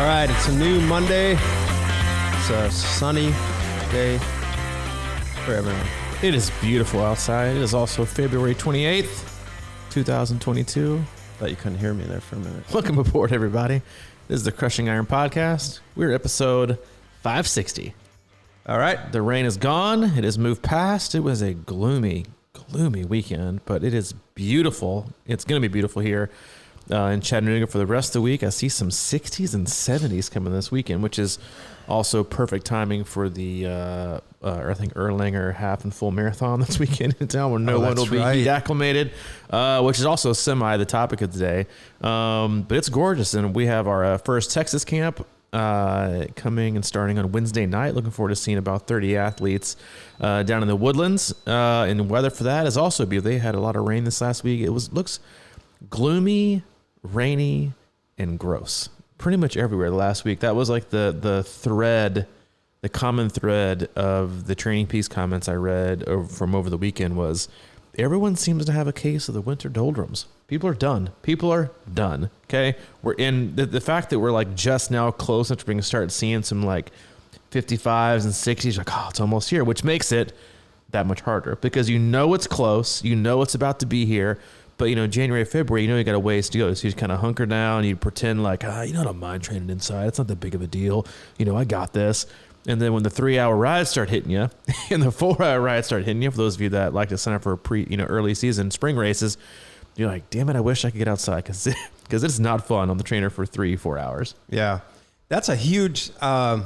All right, it's a new Monday. It's a sunny day for everyone. It is beautiful outside. It is also February 28th, 2022. Thought you couldn't hear me there for a minute. Welcome aboard, everybody. This is the Crushing Iron Podcast. We're episode 560. All right. The rain is gone. It has moved past. It was a gloomy weekend, but it is beautiful. It's going to be beautiful here in Chattanooga for the rest of the week. I see some 60s and 70s coming this weekend, which is also perfect timing for the, I think, Erlanger half and full marathon this weekend in town where no one will be heat acclimated, which is also semi the topic of today. But it's gorgeous, and we have our first Texas camp coming and starting on Wednesday night. Looking forward to seeing about 30 athletes down in the Woodlands. And the weather for that is also beautiful. They had a lot of rain this last week. It looks gloomy, rainy, and gross pretty much everywhere last week. That was like the common thread of the Training Peaks comments I read from over the weekend was everyone seems to have a case of the winter doldrums. People are done. Okay. We're in the fact that we're like just now close enough to being start seeing some like 55s and 60s, like, oh, it's almost here, which makes it that much harder because you know it's close, you know it's about to be here. But, January, February, you got a ways to go. So you just kind of hunker down. You pretend like, I don't mind training inside. It's not that big of a deal. I got this. And then when the 3-hour rides start hitting you and the 4-hour rides start hitting you, for those of you that like to sign up for early season spring races, you're like, damn it, I wish I could get outside because it's not fun on the trainer for 3-4 hours. Yeah. That's a huge, I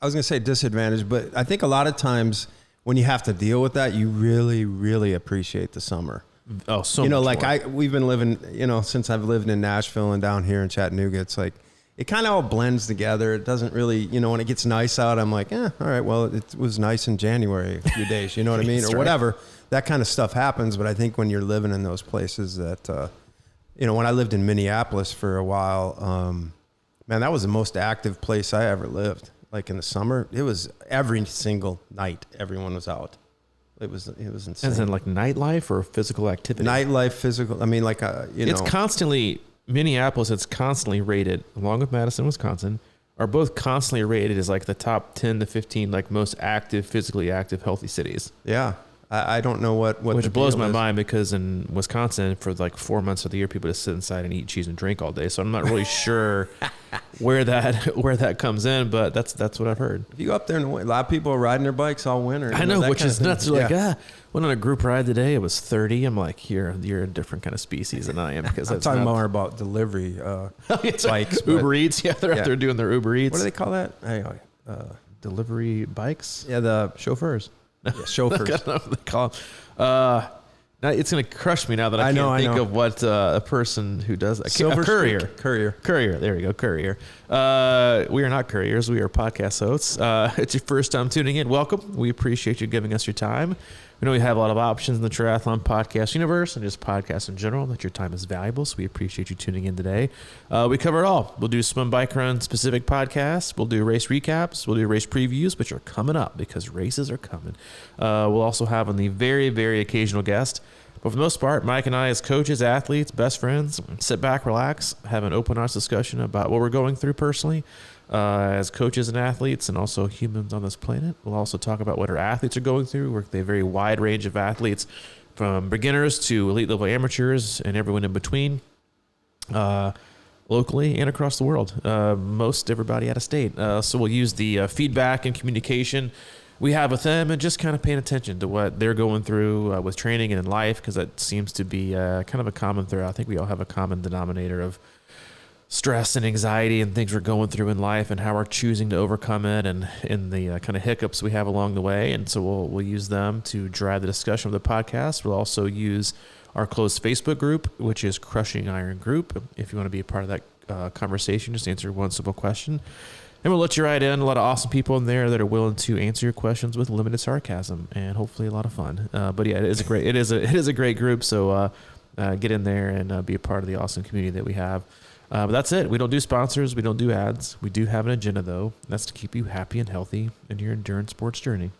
was going to say disadvantage, but I think a lot of times when you have to deal with that, you really, really appreciate the summer. Oh, so much more. We've been living, since I've lived in Nashville and down here in Chattanooga, it's like, it kind of all blends together. It doesn't really, when it gets nice out, I'm like, all right, well, it was nice in January a few days, you know what I mean? Or whatever. That kind of stuff happens. But I think when you're living in those places that, when I lived in Minneapolis for a while, man, that was the most active place I ever lived. Like in the summer, it was every single night, everyone was out. It was insane. As in like nightlife or physical activity? Nightlife, physical. I mean, like, It's constantly, Minneapolis, it's constantly rated, along with Madison, Wisconsin, are both constantly rated as like the top 10 to 15, like most active, physically active, healthy cities. Yeah. I don't know what which blows my mind because in Wisconsin for like 4 months of the year, people just sit inside and eat cheese and drink all day. So I'm not really sure where that comes in, but that's what I've heard. If you go up there, and a lot of people are riding their bikes all winter. I know, which is nuts. They're like, went on a group ride today. It was 30. I'm like, you're a different kind of species than I am because I'm talking more about delivery bikes. Uber Eats. Yeah, they're out there doing their Uber Eats. What do they call that? Delivery bikes. Yeah, the chauffeurs. Yeah, chauffeurs. I don't know what they call them. Now it's going to crush me now that I can't think of what a person who does that. A courier. Courier. There we go. Courier. We are not couriers. We are podcast hosts. It's your first time tuning in. Welcome. We appreciate you giving us your time. We know we have a lot of options in the triathlon podcast universe and just podcasts in general, that your time is valuable. So we appreciate you tuning in today. We cover it all. We'll do swim, bike run specific podcasts. We'll do race recaps. We'll do race previews, which are coming up because races are coming. We'll also have on the very, very occasional guest. But for the most part, Mike and I, as coaches, athletes, best friends, sit back, relax, have an open, honest discussion about what we're going through personally as coaches and athletes and also humans on this planet. We'll also talk about what our athletes are going through. We're a very wide range of athletes from beginners to elite level amateurs and everyone in between, locally and across the world, most everybody out of state. So we'll use the feedback and communication we have with them and just kind of paying attention to what they're going through with training and in life, because that seems to be kind of a common thread. I think we all have a common denominator of stress and anxiety and things we're going through in life and how we're choosing to overcome it and the kind of hiccups we have along the way. And so we'll use them to drive the discussion of the podcast. We'll also use our closed Facebook group, which is Crushing Iron Group. If you want to be a part of that conversation, just answer one simple question. And we'll let you write in. A lot of awesome people in there that are willing to answer your questions with limited sarcasm and hopefully a lot of fun. But yeah, it is a great group. So get in there and be a part of the awesome community that we have. But that's it. We don't do sponsors. We don't do ads. We do have an agenda, though. That's to keep you happy and healthy in your endurance sports journey.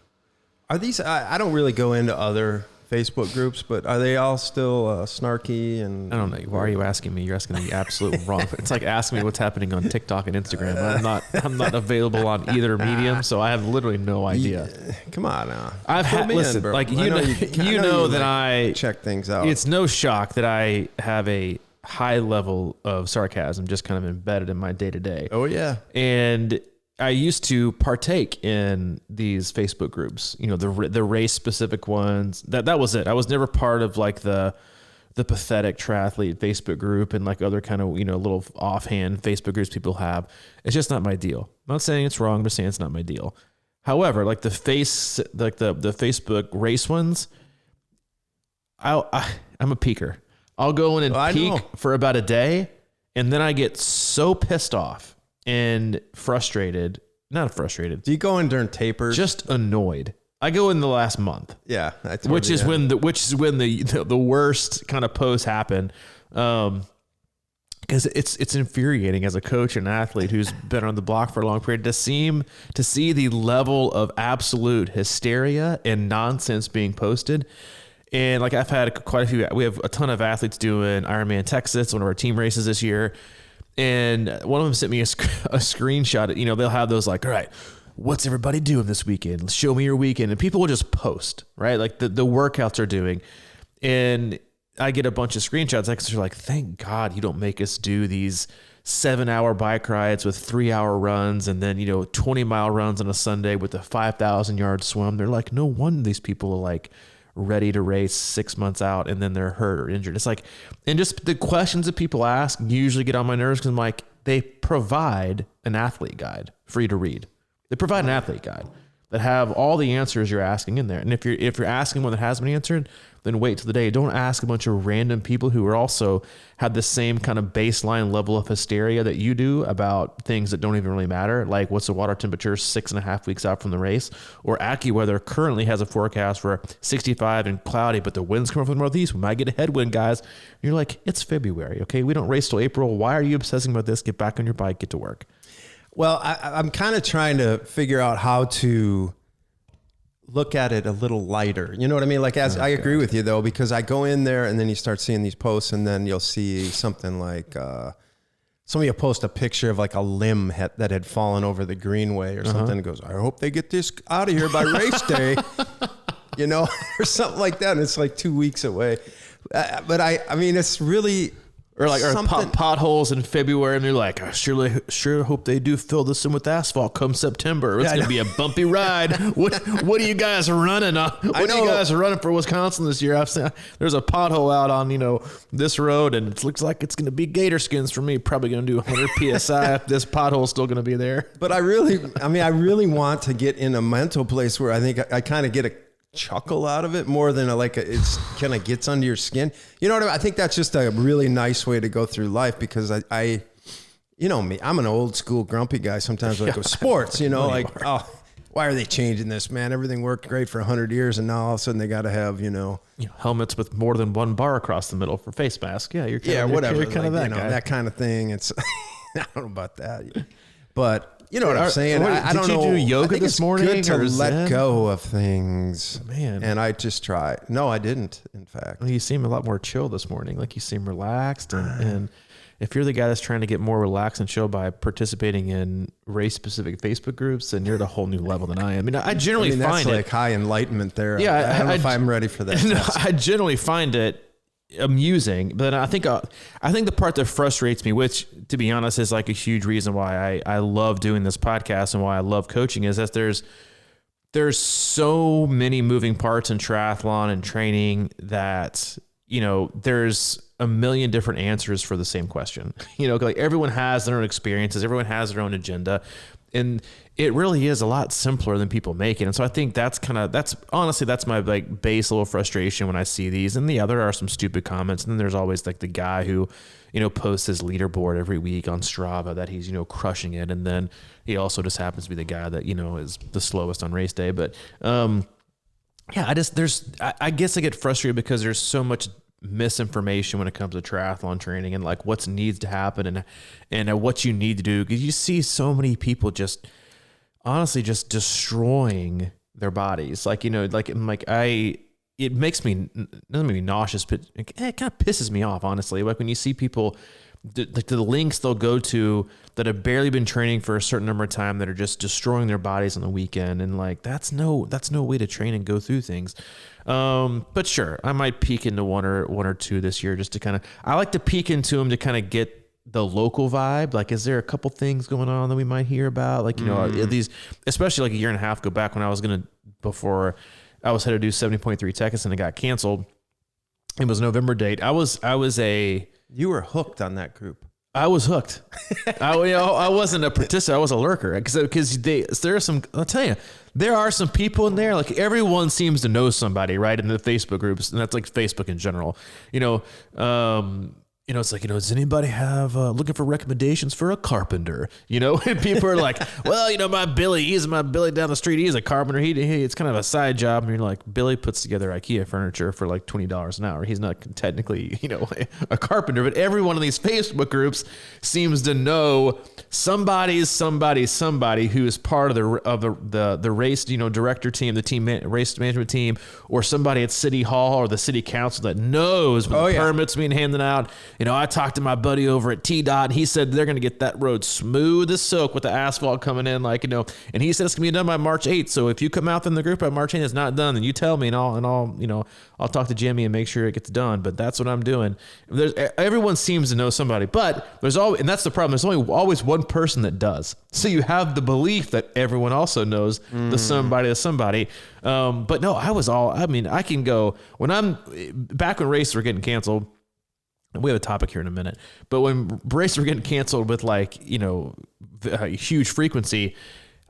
Are these, I don't really go into other Facebook groups, but are they all still snarky? And I don't know. Why are you asking me? You're asking the absolute wrong. It's like asking me what's happening on TikTok and Instagram. I'm not available on either medium, so I have literally no idea. Come on now. I've had listen, bro. like you know that I check things out. It's no shock that I have a high level of sarcasm just kind of embedded in my day to day. Oh yeah, and I used to partake in these Facebook groups, the race specific ones. That was it. I was never part of like the pathetic triathlete Facebook group and like other kind of, little offhand Facebook groups people have. It's just not my deal. I'm not saying it's wrong. I'm just saying it's not my deal. However, like the Facebook race ones, I'm a peeker. I'll go in and peek for about a day, and then I get so pissed off and not frustrated. Do you go in during tapers? Just annoyed. I go in the last month. Yeah, which is when the worst kind of posts happen. Because it's infuriating as a coach and athlete who's been on the block for a long period to see the level of absolute hysteria and nonsense being posted. And like I've had quite a few, we have a ton of athletes doing Ironman Texas, one of our team races this year. And one of them sent me a screenshot. They'll have those like, all right, what's everybody doing this weekend? Show me your weekend. And people will just post, right? Like the workouts are doing. And I get a bunch of screenshots. They're like, thank God you don't make us do these 7-hour bike rides with 3-hour runs and then, 20-mile runs on a Sunday with a 5,000-yard swim. They're like, no wonder these people are like ready to race 6 months out and then they're hurt or injured. It's like, and just the questions that people ask usually get on my nerves because I'm like, they provide an athlete guide for you to read. They provide an athlete guide that have all the answers you're asking in there. And if you're asking one that hasn't been answered, then wait till the day. Don't ask a bunch of random people who are also have the same kind of baseline level of hysteria that you do about things that don't even really matter. Like what's the water temperature 6.5 weeks out from the race, or AccuWeather currently has a forecast for 65 and cloudy, but the wind's coming from the northeast. We might get a headwind, guys. And you're like, it's February. Okay. We don't race till April. Why are you obsessing about this? Get back on your bike, get to work. Well, I'm kind of trying to figure out how to look at it a little lighter. You know what I mean? Like I agree with you though, because I go in there and then you start seeing these posts and then you'll see something like, somebody will post a picture of like a limb that had fallen over the Greenway or something. It goes, I hope they get this out of here by race day, or something like that. And it's like 2 weeks away. But I mean, it's really, or potholes in February, and they're like, I sure hope they do fill this in with asphalt come September. It's going to be a bumpy ride. What are you guys running on? What are you guys running for Wisconsin this year? I've seen there's a pothole out on this road, and it looks like it's going to be gator skins for me. Probably going to do 100 psi if this pothole's still going to be there. But I really want to get in a mental place where I think I kind of get a chuckle out of it more than it's kind of gets under your skin. You know what I mean? I think that's just a really nice way to go through life because I me, I'm an old school grumpy guy. Sometimes like with sports, oh, why are they changing this, man? Everything worked great for 100 years and now all of a sudden they got to have, helmets with more than one bar across the middle for face mask. Yeah. Whatever. You're kind of that guy. That kind of thing. It's, I don't know about that, but you know what I'm saying? I don't know. Did you do yoga this morning? It's good to let go of things. Man. And I just try. No, I didn't, in fact. Well, you seem a lot more chill this morning. Like you seem relaxed. And if you're the guy that's trying to get more relaxed and chill by participating in race-specific Facebook groups, then you're at a whole new level than I am. I mean, I generally find that's it. like high enlightenment there. Yeah. I don't know if I'm ready for that. No, I generally find it amusing, but I think the part that frustrates me, which to be honest is like a huge reason why I love doing this podcast and why I love coaching, is that there's so many moving parts in triathlon and training that there's a million different answers for the same question. Like everyone has their own experiences, everyone has their own agenda, and it really is a lot simpler than people make it. And so I think that's my like base level frustration when I see these. And there are some stupid comments. And then there's always like the guy who, posts his leaderboard every week on Strava that he's, crushing it. And then he also just happens to be the guy that, is the slowest on race day. But, I guess I get frustrated because there's so much misinformation when it comes to triathlon training and like what needs to happen and what you need to do. Because you see so many people just honestly just destroying their bodies. it makes me, doesn't make me nauseous, but it kind of pisses me off, honestly. Like when you see people, the links they'll go to that have barely been training for a certain number of time that are just destroying their bodies on the weekend. And like, that's no way to train and go through things. But sure, I might peek into one or two this year just to kind of, I like to peek into them to kind of get the local vibe. Like, is there a couple things going on that we might hear about? Like, you know, these, especially like a year and a half ago back when I was before I was headed to do 70.3 Texas and it got canceled. It was November date. You were hooked on that group. I was hooked. I wasn't a participant. I was a lurker because there are some. I'll tell you, there are some people in there. Like everyone seems to know somebody, right? In the Facebook groups, and that's like Facebook in general. It's like, does anybody have looking for recommendations for a carpenter? And people are like, well, my Billy down the street. He's a carpenter. He it's kind of a side job. And you're like, Billy puts together IKEA furniture for like $20 an hour. He's not technically, a carpenter, but every one of these Facebook groups seems to know somebody who is part of the race, director team, the team race management team, or somebody at City Hall or the city council that knows when the permits being handed out. I talked to my buddy over at TDOT, and he said they're going to get that road smooth as silk with the asphalt coming in, and he said it's going to be done by March 8th. So if you come out in the group by March 8th, it's not done, then you tell me, and I'll talk to Jimmy and make sure it gets done. But that's what I'm doing. Everyone seems to know somebody, but and that's the problem. There's always one person that does. So you have the belief that everyone also knows the somebody. But no, I can go back when races were getting canceled. We have a topic here in a minute, but when races were getting canceled with huge frequency,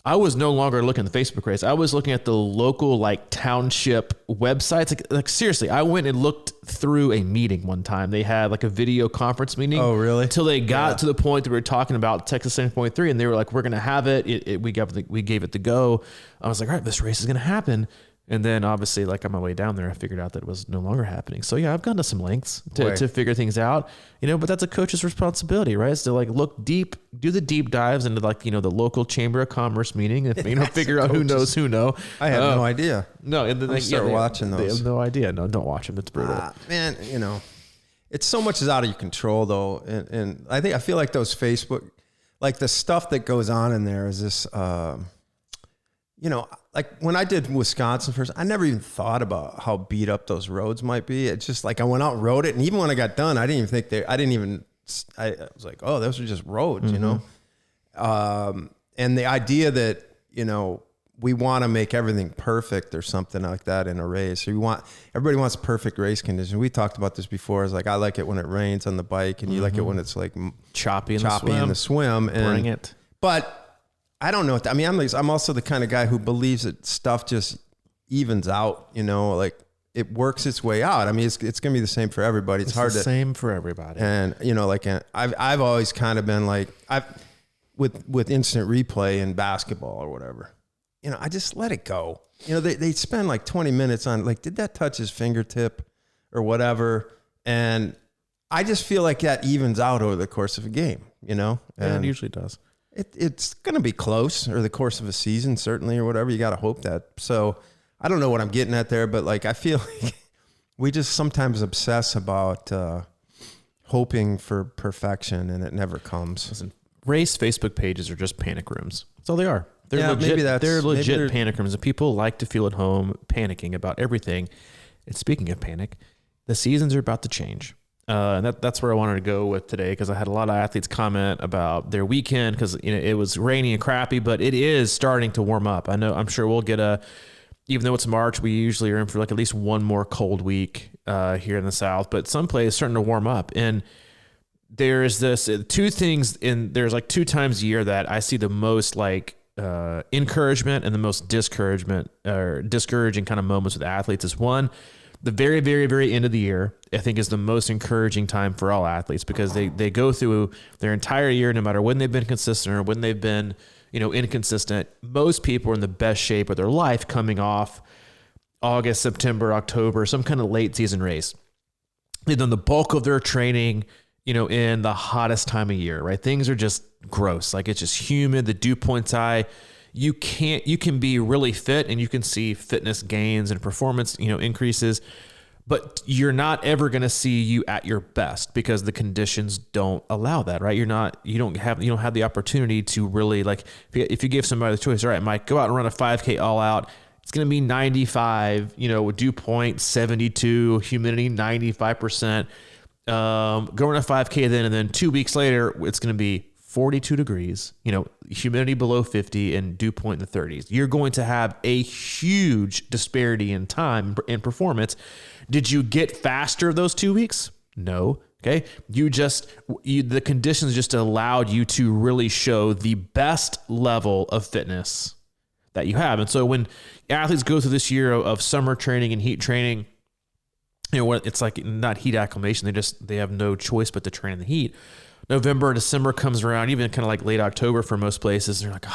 I was no longer looking at the Facebook race. I was looking at the local township websites. Like seriously, I went and looked through a meeting one time. They had like a video conference meeting. Oh, really? Until they got to the point that we were talking about Texas 70.3, and they were like, "We're going to have it." We gave it the go. I was like, "All right, this race is going to happen." And then obviously, on my way down there, I figured out that it was no longer happening. So yeah, I've gone to some lengths to figure things out, but that's a coach's responsibility, right? It's to look deep, do the deep dives into the local chamber of commerce meeting and, figure out who knows who know. I have no idea. No. And then they start watching those. They have no idea. No, don't watch them. It's brutal. Man, it's so much is out of your control though. And I feel like those Facebook, the stuff that goes on in there is this, when I did Wisconsin first, I never even thought about how beat up those roads might be. It's just I went out and rode it. And even when I got done, I was like, oh, those are just roads, and the idea that, we want to make everything perfect or something like that in a race. So everybody wants perfect race conditions. We talked about this before. It's I like it when it rains on the bike and you like it when it's choppy in the swim. Bring it. But I don't know. I'm also the kind of guy who believes that stuff just evens out, it works its way out. It's going to be the same for everybody. It's hard the same for everybody. And, I've always kind of been with instant replay in basketball or whatever, I just let it go. They spend 20 minutes on did that touch his fingertip or whatever? And I just feel like that evens out over the course of a game, And it usually does. It's going to be close over the course of a season, certainly, or whatever. You got to hope that. So I don't know what I'm getting at there, but I feel like we just sometimes obsess about hoping for perfection, and it never comes. Listen, race Facebook pages are just panic rooms. That's all they are. They're legit panic rooms, and people like to feel at home panicking about everything. And speaking of panic, the seasons are about to change. And that's where I wanted to go with today, because I had a lot of athletes comment about their weekend because it was rainy and crappy, but it is starting to warm up. I'm sure we'll get even though it's March, we usually are in for at least one more cold week here in the South, but some places starting to warm up. And there's there's 2 times a year that I see the most encouragement and the most discouragement or discouraging kind of moments with athletes is one, the very, very, very end of the year, I think, is the most encouraging time for all athletes, because they go through their entire year, no matter when they've been consistent or when they've been, inconsistent. Most people are in the best shape of their life coming off August, September, October, some kind of late season race. They've done the bulk of their training, in the hottest time of year, right? Things are just gross. It's just humid. The dew point's high. you can be really fit and you can see fitness gains and performance, increases, but you're not ever going to see you at your best because the conditions don't allow that, right? You don't have the opportunity to really, like, if you gave somebody the choice, all right, Mike, go out and run a 5K all out. It's going to be 95, dew point 72, humidity 95%. Go run a 5K then, and then 2 weeks later, it's going to be 42 degrees, humidity below 50 and dew point in the 30s. You're going to have a huge disparity in time and performance. Did you get faster those 2 weeks? No. Okay. The conditions just allowed you to really show the best level of fitness that you have. And so when athletes go through this year of summer training and heat training, it's like not heat acclimation. They have no choice but to train in the heat. November, December comes around, even kind of like late October for most places. They're like,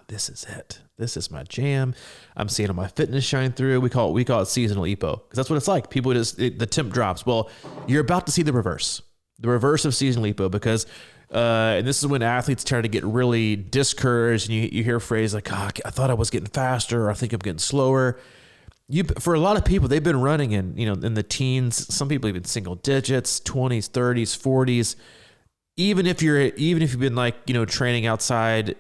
this is it. This is my jam. I'm seeing all my fitness shine through. We call it seasonal EPO because that's what it's like. People the temp drops. Well, you're about to see the reverse of seasonal EPO because, and this is when athletes try to get really discouraged and you hear a phrase like, I thought I was getting faster, or I think I'm getting slower. For a lot of people, they've been running in the teens, some people even single digits, 20s, 30s, 40s. Even if you've been like, training outside,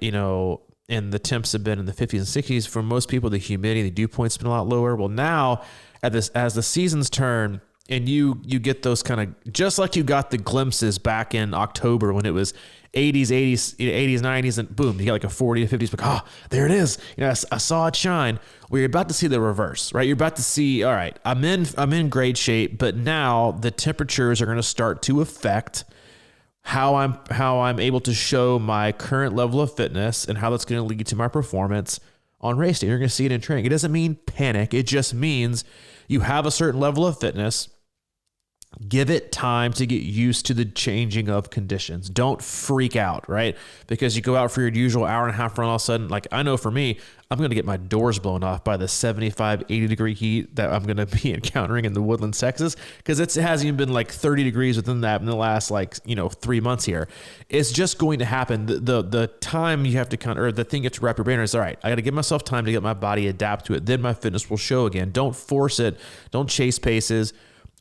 and the temps have been in the 50s and 60s, for most people, the humidity, the dew point's been a lot lower. Well, now as the seasons turn and you get those kind of, just like you got the glimpses back in October when it was 80s, 90s, and boom, you got like a 40 to 50s, but there it is. I saw it shine. Well, you're about to see the reverse, right? You're about to see, all right, I'm in great shape, but now the temperatures are going to start to affect how I'm able to show my current level of fitness and how that's going to lead to my performance on race day. You're going to see it in training. It doesn't mean panic. It just means you have a certain level of fitness. Give it time to get used to the changing of conditions. Don't freak out, right? Because you go out for your usual hour and a half run, all of a sudden, like I know for me, I'm going to get my doors blown off by the 75, 80 degree heat that I'm going to be encountering in the Woodlands, Texas, because it hasn't even been like 30 degrees within that in the last 3 months here. It's just going to happen. The time you have to or the thing you have to wrap your brain around is, all right, I got to give myself time to get my body adapt to it. Then my fitness will show again. Don't force it. Don't chase paces.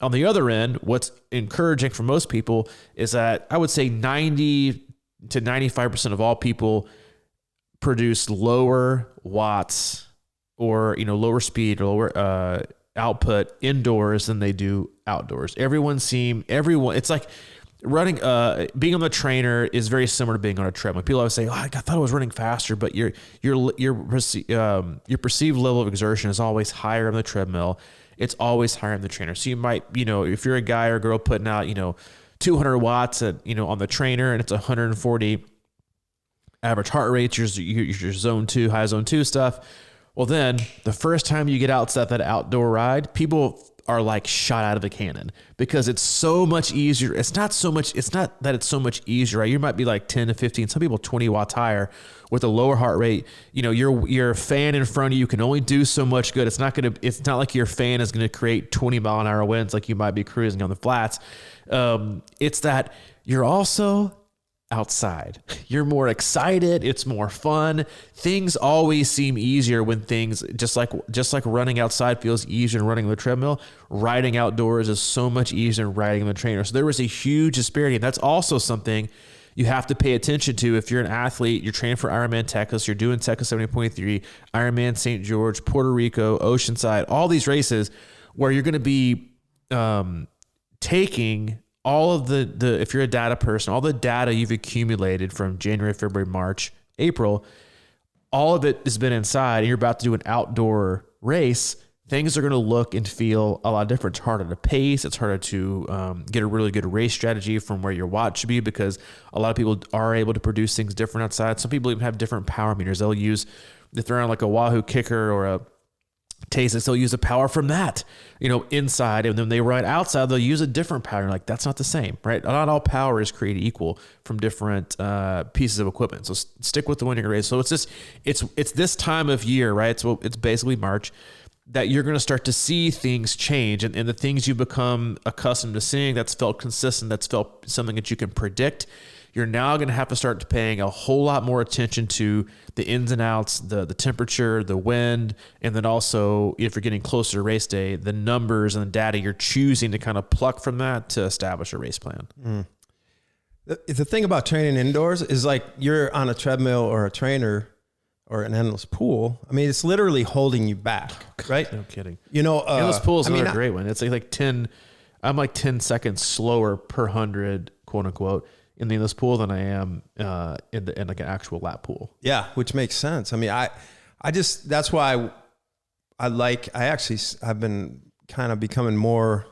On the other end, what's encouraging for most people is that I would say 90 to 95% of all people produce lower watts or, lower speed or lower output indoors than they do outdoors. It's like running, being on the trainer is very similar to being on a treadmill. People always say, I thought I was running faster, but your perceived level of exertion is always higher on the treadmill. It's always higher on the trainer. So you might, if you're a guy or a girl putting out, 200 watts on the trainer and it's 140 average heart rate, your zone 2, high zone 2 stuff. Well, then the first time you get outside that outdoor ride, people are like shot out of a cannon because it's so much easier. It's not that it's so much easier, right? You might be like 10 to 15, some people 20 watts higher with a lower heart rate. Your fan in front of you can only do so much good. It's not like your fan is going to create 20 mile an hour winds like you might be cruising on the flats. It's that you're also outside. You're more excited. It's more fun. Things always seem easier when things just like running outside feels easier than running on the treadmill. Riding outdoors is so much easier than riding on the trainer. So there was a huge disparity. And that's also something you have to pay attention to if you're an athlete, you're training for Ironman Texas, you're doing Texas 70.3, Ironman St. George, Puerto Rico, Oceanside, all these races where you're going to be taking all of the if you're a data person, all the data you've accumulated from January, February, March, April, all of it has been inside and you're about to do an outdoor race. Things are going to look and feel a lot different. It's harder to pace. It's harder to get a really good race strategy from where your watch should be because a lot of people are able to produce things different outside. Some people even have different power meters. If they're on like a Wahoo Kicker or a Tasix, they'll use a power from that, inside. And then they ride outside, they'll use a different power. You're like, that's not the same, right? Not all power is created equal from different pieces of equipment. So stick with the one you're going to race. So it's this time of year, right? So it's basically March. that you're going to start to see things change, and the things you become accustomed to seeing that's felt consistent, that's felt something that you can predict. You're now going to have to start paying a whole lot more attention to the ins and outs, the temperature, the wind, and then also, if you're getting closer to race day, the numbers and the data you're choosing to kind of pluck from that to establish a race plan. Mm. The thing about training indoors is like you're on a treadmill or a trainer or an endless pool. I mean, it's literally holding you back, right? No kidding. You know, endless pool is another great one. It's like 10, I'm like 10 seconds slower per 100, quote unquote, in the endless pool than I am in like an actual lap pool. Yeah, which makes sense. I mean, I just, that's why I've been kind of becoming more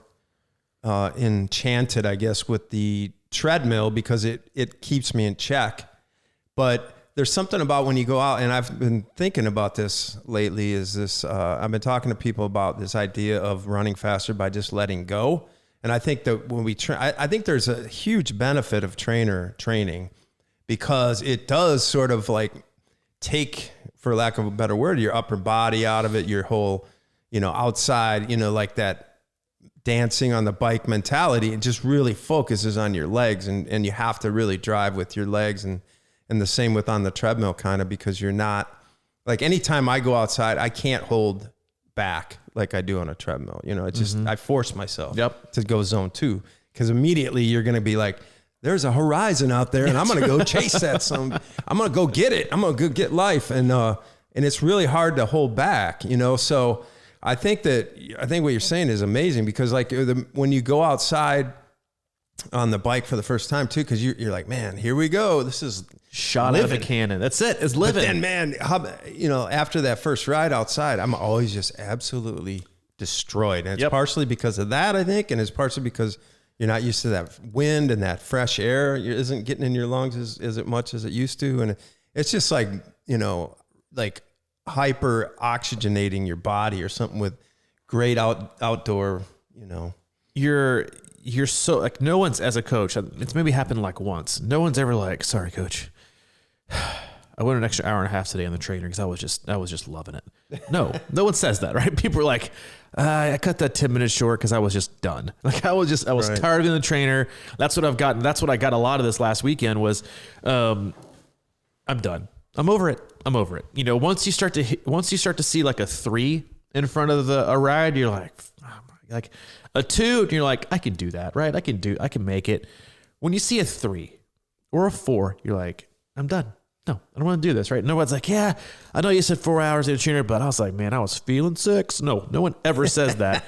enchanted, I guess, with the treadmill because it keeps me in check. But there's something about when you go out, and I've been thinking about this lately, is this, I've been talking to people about this idea of running faster by just letting go. And I think that when we I think there's a huge benefit of training because it does sort of like take, for lack of a better word, your upper body out of it, your whole, outside, like that dancing on the bike mentality. It just really focuses on your legs, and you have to really drive with your legs, and the same with on the treadmill kind of, because you're not, like, anytime I go outside, I can't hold back like I do on a treadmill. It's just, I force myself to go zone 2, because immediately you're going to be like, there's a horizon out there and I'm going to go chase that. I'm going to go get it. I'm going to go get life. And it's really hard to hold back, so I think what you're saying is amazing, because like when you go outside on the bike for the first time too, because you're like, man, here we go. This is shot living. Out of a cannon. That's it. It's living. But then, man, after that first ride outside, I'm always just absolutely destroyed. And it's partially because of that, I think, and it's partially because you're not used to that wind and that fresh air. It isn't getting in your lungs as much as it used to. And it's just like, like hyper oxygenating your body or something with great outdoor, You're so, like, no one's, as a coach, it's maybe happened like once. No one's ever like, sorry, coach, I went an extra hour and a half today on the trainer because I was just loving it. No one says that, right? People are like, I cut that 10 minutes short because I was just done. Like I was right. Tired of being the trainer. That's what I've gotten. That's what I got a lot of this last weekend was, I'm done. I'm over it. Once you start to see like a 3 in front of a ride, you're like, oh my, like a 2, and you're like, I can do that, right? I can make it. When you see a 3 or a 4, you're like, I'm done. No, I don't want to do this, right? No one's like, yeah, I know you said 4 hours in a trainer, but I was like, man, I was feeling 6. No one ever says that.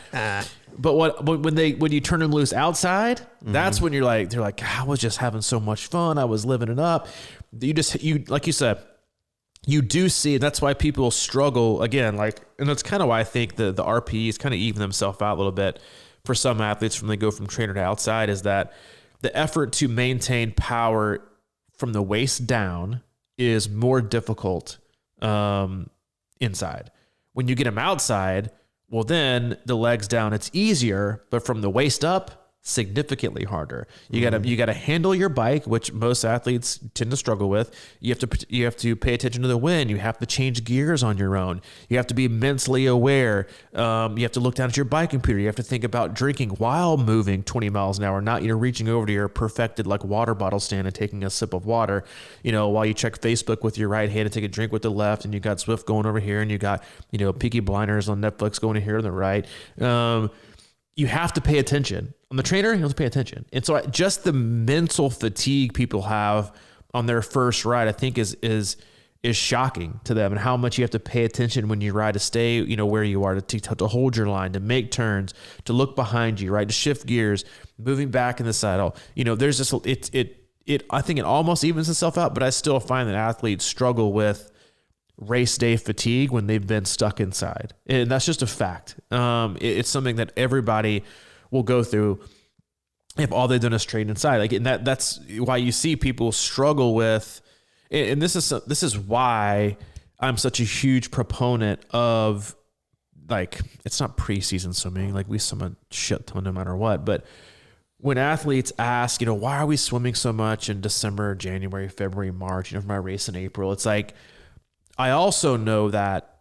But when you turn them loose outside, that's when they're like, I was just having so much fun. I was living it up. You like you said, you do see, that's why people struggle again, like, and that's kind of why I think the RPEs kind of even themselves out a little bit for some athletes when they go from trainer to outside, is that the effort to maintain power from the waist down is more difficult inside. When you get them outside, well, then the legs down, it's easier, but from the waist up, significantly harder. You gotta handle your bike, which most athletes tend to struggle with. You have to pay attention to the wind. You have to change gears on your own. You have to be mentally aware. You have to look down at your bike computer. You have to think about drinking while moving 20 miles an hour, not reaching over to your perfected like water bottle stand and taking a sip of water, while you check Facebook with your right hand and take a drink with the left, and you got Swift going over here, and you got Peaky Blinders on Netflix going here on the right. You have to pay attention. On the trainer, you have to pay attention. And so just the mental fatigue people have on their first ride, I think is shocking to them, and how much you have to pay attention when you ride to stay, where you are, to hold your line, to make turns, to look behind you, right? To shift gears, moving back in the saddle. There's just, I think it almost evens itself out, but I still find that athletes struggle with race day fatigue when they've been stuck inside. And that's just a fact. It's something that everybody will go through if all they've done is train inside. Like, and that's why you see people struggle with, and this is why I'm such a huge proponent of, like, it's not preseason swimming, like we swim a shit ton no matter what, but when athletes ask, why are we swimming so much in December, January, February, March, for my race in April, it's like, I also know that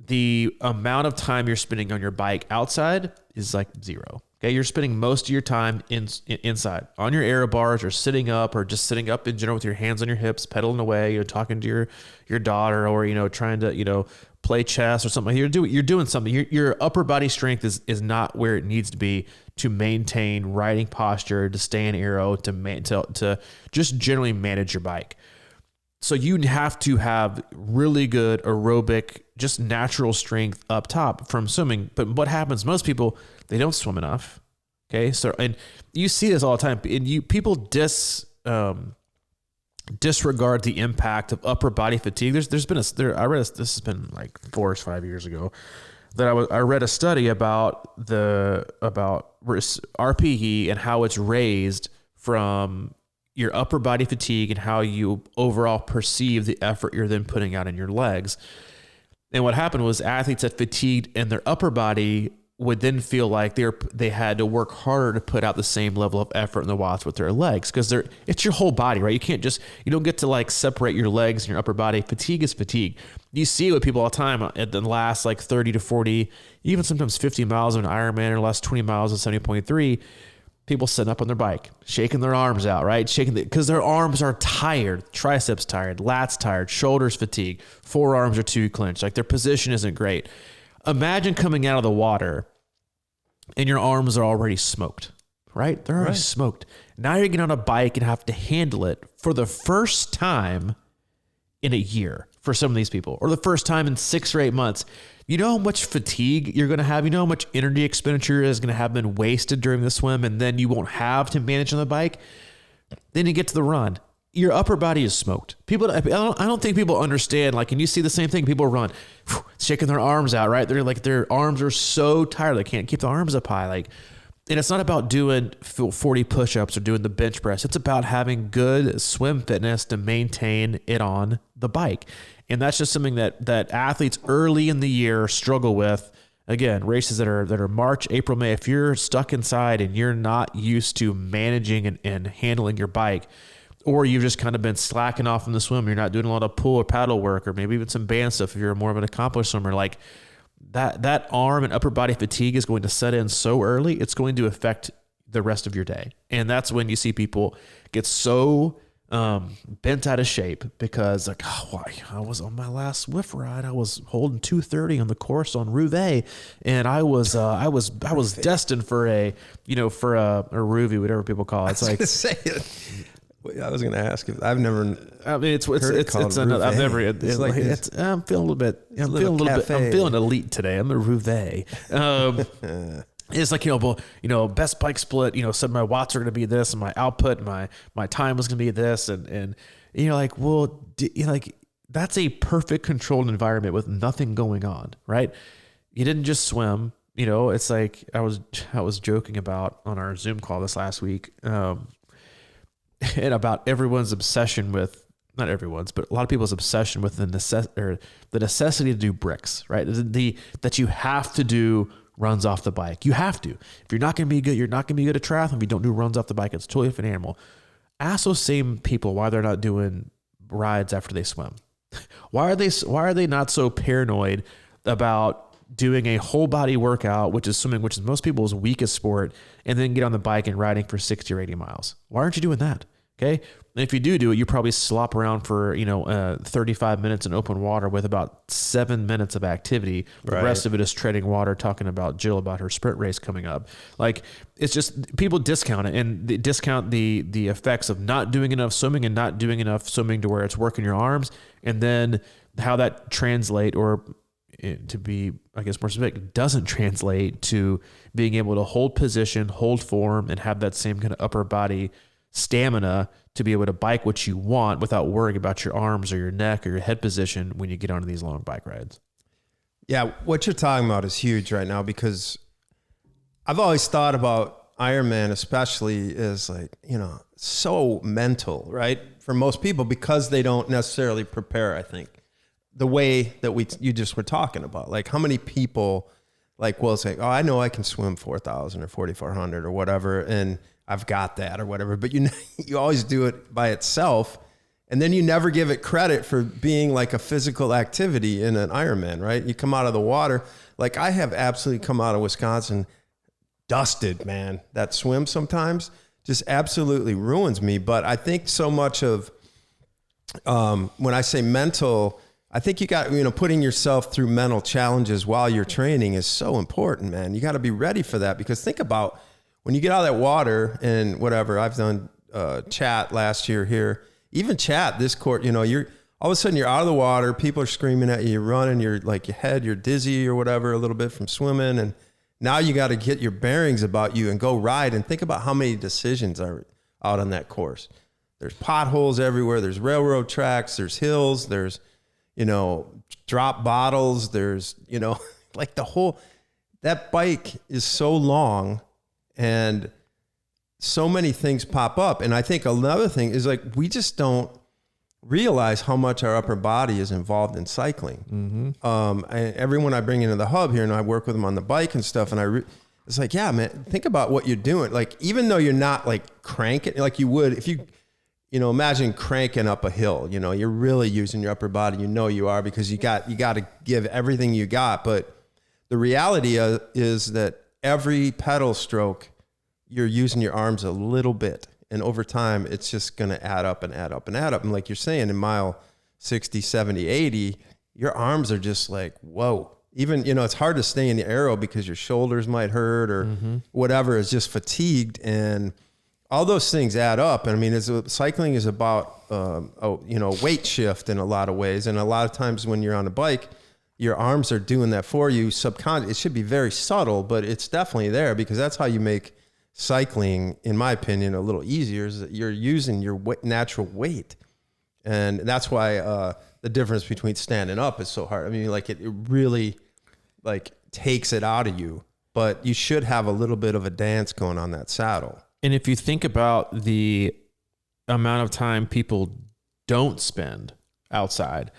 the amount of time you're spending on your bike outside is like zero. Okay, you're spending most of your time inside on your aero bars or sitting up or just sitting up in general with your hands on your hips, pedaling away, talking to your daughter, or trying to play chess or something. You're doing something. Your upper body strength is not where it needs to be to maintain riding posture, to stay in aero, to just generally manage your bike. So you have to have really good aerobic, just natural strength up top from swimming. But what happens? Most people, they don't swim enough. Okay. So, and you see this all the time, and people disregard the impact of upper body fatigue. There's been I read this has been like 4 or 5 years ago that I read a study about RPE and how it's raised from your upper body fatigue and how you overall perceive the effort you're then putting out in your legs. And what happened was athletes that fatigued in their upper body would then feel like they had to work harder to put out the same level of effort in the watts with their legs, because it's your whole body, right? You don't get to like separate your legs and your upper body. Fatigue is fatigue. You see it with people all the time at the last like 30 to 40, even sometimes 50 miles of an Ironman or last 20 miles of 70.3. People sitting up on their bike, shaking their arms out, right? Because their arms are tired, triceps tired, lats tired, shoulders fatigued, forearms are too clenched. Like their position isn't great. Imagine coming out of the water and your arms are already smoked, right? They're already smoked. Now you're getting on a bike and have to handle it for the first time in a year for some of these people, or the first time in 6 or 8 months. You know how much fatigue you're going to have? You know how much energy expenditure is going to have been wasted during the swim, and then you won't have to manage on the bike? Then you get to the run. Your upper body is smoked. I don't think people understand, like, and you see the same thing. People run, shaking their arms out, right? They're like, their arms are so tired. They can't keep the arms up high. Like, and it's not about doing 40 push-ups or doing the bench press. It's about having good swim fitness to maintain it on the bike. And that's just something that athletes early in the year struggle with. Again, races that are March, April, May. If you're stuck inside and you're not used to managing and handling your bike, or you've just kind of been slacking off in the swim, you're not doing a lot of pull or paddle work, or maybe even some band stuff if you're more of an accomplished swimmer, like that arm and upper body fatigue is going to set in so early, it's going to affect the rest of your day. And that's when you see people get so bent out of shape because like, I was on my last Swift ride. I was holding 230 on the course on Rouvet, and I was destined for a Rouvy, whatever people call it. It's like, I was going to ask if I've never. I mean, it's another. I've never. I'm feeling a little bit. I'm feeling elite today. I'm a Rouvet. It's like, best bike split, said my watts are going to be this, and my output, and my time was going to be this. And you're like, well, that's a perfect controlled environment with nothing going on, right? You didn't just swim, it's like I was joking about on our Zoom call this last week, and about everyone's obsession with, not everyone's, but a lot of people's obsession with the necessity to do bricks, right? That you have to do runs off the bike. You have to. If you're not going to be good, you're not going to be good at triathlon if you don't do runs off the bike. It's a totally different animal. Ask those same people why they're not doing rides after they swim. Why are they not so paranoid about doing a whole body workout, which is swimming, which is most people's weakest sport, and then get on the bike and riding for 60 or 80 miles? Why aren't you doing that? Okay. And if you do it, you probably slop around for, 35 minutes in open water with about 7 minutes of activity. The rest of it is treading water, talking about Jill about her sprint race coming up. Like, it's just, people discount it, and they discount the effects of not doing enough swimming and not doing enough swimming to where it's working your arms. And then how that translate, or to be, I guess, more specific, doesn't translate to being able to hold position, hold form, and have that same kind of upper body stamina to be able to bike what you want without worrying about your arms or your neck or your head position when you get onto these long bike rides. Yeah, what you're talking about is huge right now, because I've always thought about Ironman especially as like, so mental, right? For most people, because they don't necessarily prepare, I think, the way that you just were talking about. Like, how many people will say, oh, I know I can swim 4,000 or 4,400 or whatever, and I've got that or whatever, but you always do it by itself. And then you never give it credit for being like a physical activity in an Ironman, right? You come out of the water. Like I have absolutely come out of Wisconsin dusted, man. That swim sometimes just absolutely ruins me. But I think so much of, when I say mental, I think you got, putting yourself through mental challenges while you're training is so important, man. You got to be ready for that, because think about when you get out of that water and whatever. I've done chat last year here, even chat this court, you're all of a sudden you're out of the water. People are screaming at you, you're running, you're like you're dizzy or whatever, a little bit from swimming. And now you got to get your bearings about you and go ride, and think about how many decisions are out on that course. There's potholes everywhere. There's railroad tracks, there's hills, there's, drop bottles. There's, like that bike is so long and so many things pop up. And I think another thing is like, we just don't realize how much our upper body is involved in cycling. And everyone I bring into the hub here, and I work with them on the bike and stuff. And it's like, yeah, man, think about what you're doing. Like, even though you're not like cranking like you would if you, imagine cranking up a hill, you're really using your upper body, you are, because you got to give everything you got. But the reality is that every pedal stroke, you're using your arms a little bit. And over time, it's just going to add up and add up and add up. And like you're saying, in mile 60, 70, 80, your arms are just like, whoa. Even, it's hard to stay in the aero because your shoulders might hurt or whatever, is just fatigued. And all those things add up. And I mean, cycling is about, weight shift in a lot of ways. And a lot of times when you're on a bike, your arms are doing that for you. It should be very subtle, but it's definitely there, because that's how you make cycling, in my opinion, a little easier, is that you're using your natural weight. And that's why the difference between standing up is so hard. I mean, like it really like takes it out of you, but you should have a little bit of a dance going on that saddle. And if you think about the amount of time people don't spend outside,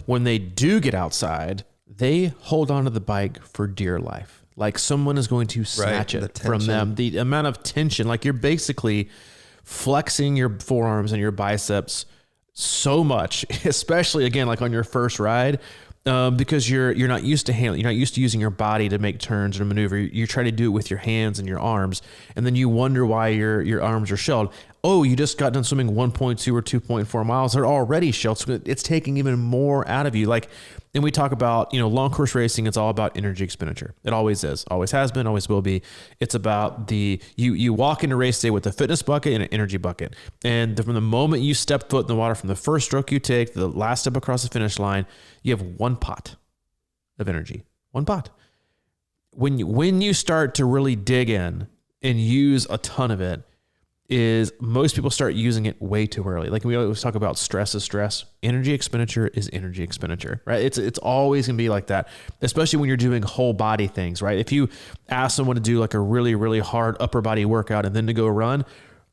when they do get outside, they hold onto the bike for dear life. Like someone is going to snatch it from them. The amount of tension, like you're basically flexing your forearms and your biceps so much, especially again, like on your first ride, because you're not used to handling, you're not used to using your body to make turns or maneuver. You try to do it with your hands and your arms, and then you wonder why your arms are shelled. Oh, you just got done swimming 1.2 or 2.4 miles. They're already shelled. So it's taking even more out of you. Like, and we talk about, long course racing, it's all about energy expenditure. It always is, always has been, always will be. It's about you walk into race day with a fitness bucket and an energy bucket. And from the moment you step foot in the water, from the first stroke you take, the last step across the finish line, you have one pot of energy, one pot. When you start to really dig in and use a ton of it, is most people start using it way too early. Like we always talk about stress is stress. Energy expenditure is energy expenditure, right? It's always gonna be like that, especially when you're doing whole body things, right? If you ask someone to do like a really, really hard upper body workout and then to go run,